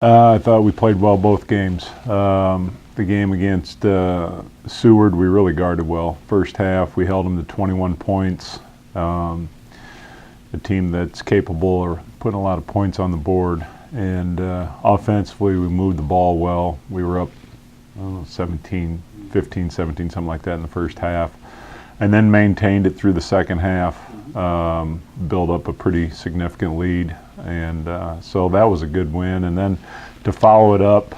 I thought we played well both games. The game against Seward, we really guarded well. First half, we held them to 21 points. A team that's capable of putting a lot of points on the board. And offensively, we moved the ball well. We were up 17, 15, 17, something like that in the first half. And then maintained it through the second half, built up a pretty significant lead. And so that was a good win. And then to follow it up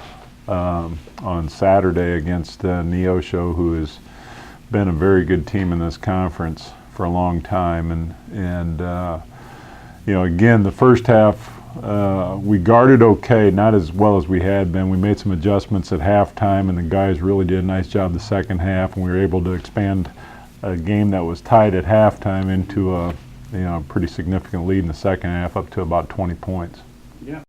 on Saturday against Neosho, who has been a very good team in this conference for a long time. And you know, again, the first half, we guarded okay, not as well as we had been. We made some adjustments at halftime, and the guys really did a nice job the second half, and we were able to expand a game that was tied at halftime into a pretty significant lead in the second half, up to about 20 points. Yeah.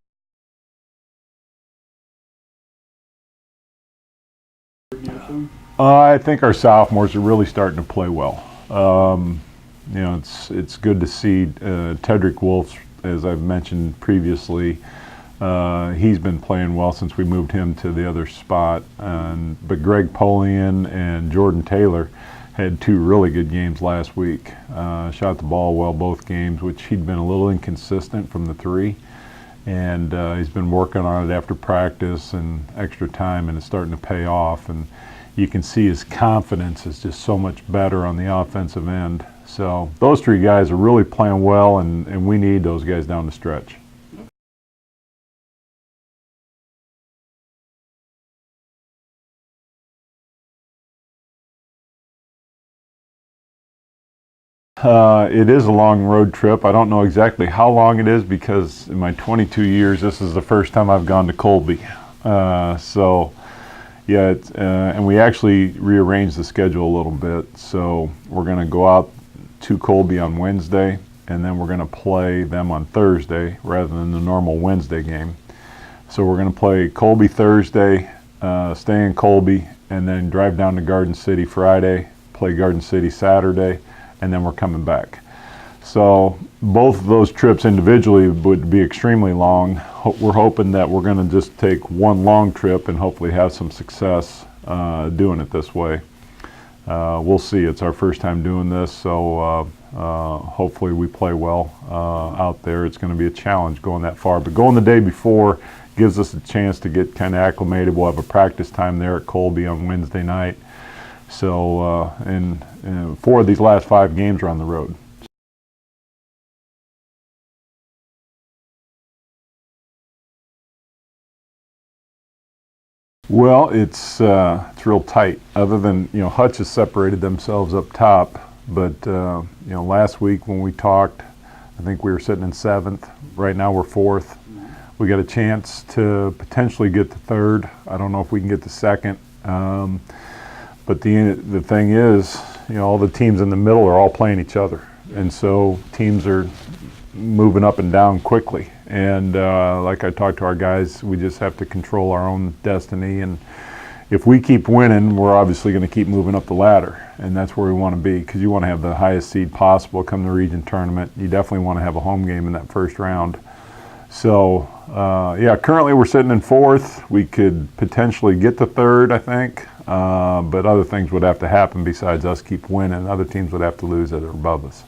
I think our sophomores are really starting to play well. You know, it's good to see Tedrick Wolf, as I've mentioned previously. He's been playing well since we moved him to the other spot. But Greg Polian and Jordan Taylor had two really good games last week. Shot the ball well both games, which he'd been a little inconsistent from the three. And he's been working on it after practice and extra time, and it's starting to pay off. And you can see his confidence is just so much better on the offensive end. So those three guys are really playing well, and we need those guys down the stretch. It is a long road trip. I don't know exactly how long it is, because in my 22 years, this is the first time I've gone to Colby. So yeah, and we actually rearranged the schedule a little bit. So we're going to go out to Colby on Wednesday, and then we're going to play them on Thursday rather than the normal Wednesday game. So we're going to play Colby Thursday, stay in Colby, and then drive down to Garden City Friday, play Garden City Saturday, and then we're coming back. So both of those trips individually would be extremely long. We're hoping that we're going to just take one long trip and hopefully have some success doing it this way. We'll see. It's our first time doing this, so hopefully we play well out there. It's going to be a challenge going that far, but going the day before gives us a chance to get kind of acclimated. We'll have a practice time there at Colby on Wednesday night. So, and 4 of these last 5 games are on the road. Well, it's real tight. Other than, Hutch has separated themselves up top, but last week when we talked, I think we were sitting in 7th. Right now we're 4th. We got a chance to potentially get to 3rd. I don't know if we can get to 2nd. But the thing is, all the teams in the middle are all playing each other, and so teams are moving up and down quickly. And like I talked to our guys, we just have to control our own destiny. And if we keep winning, we're obviously going to keep moving up the ladder, and that's where we want to be, because you want to have the highest seed possible come the region tournament. You definitely want to have a home game in that first round. So yeah, currently we're sitting in 4th. We could potentially get to 3rd, I think. But other things would have to happen besides us keep winning. Other teams would have to lose that are above us.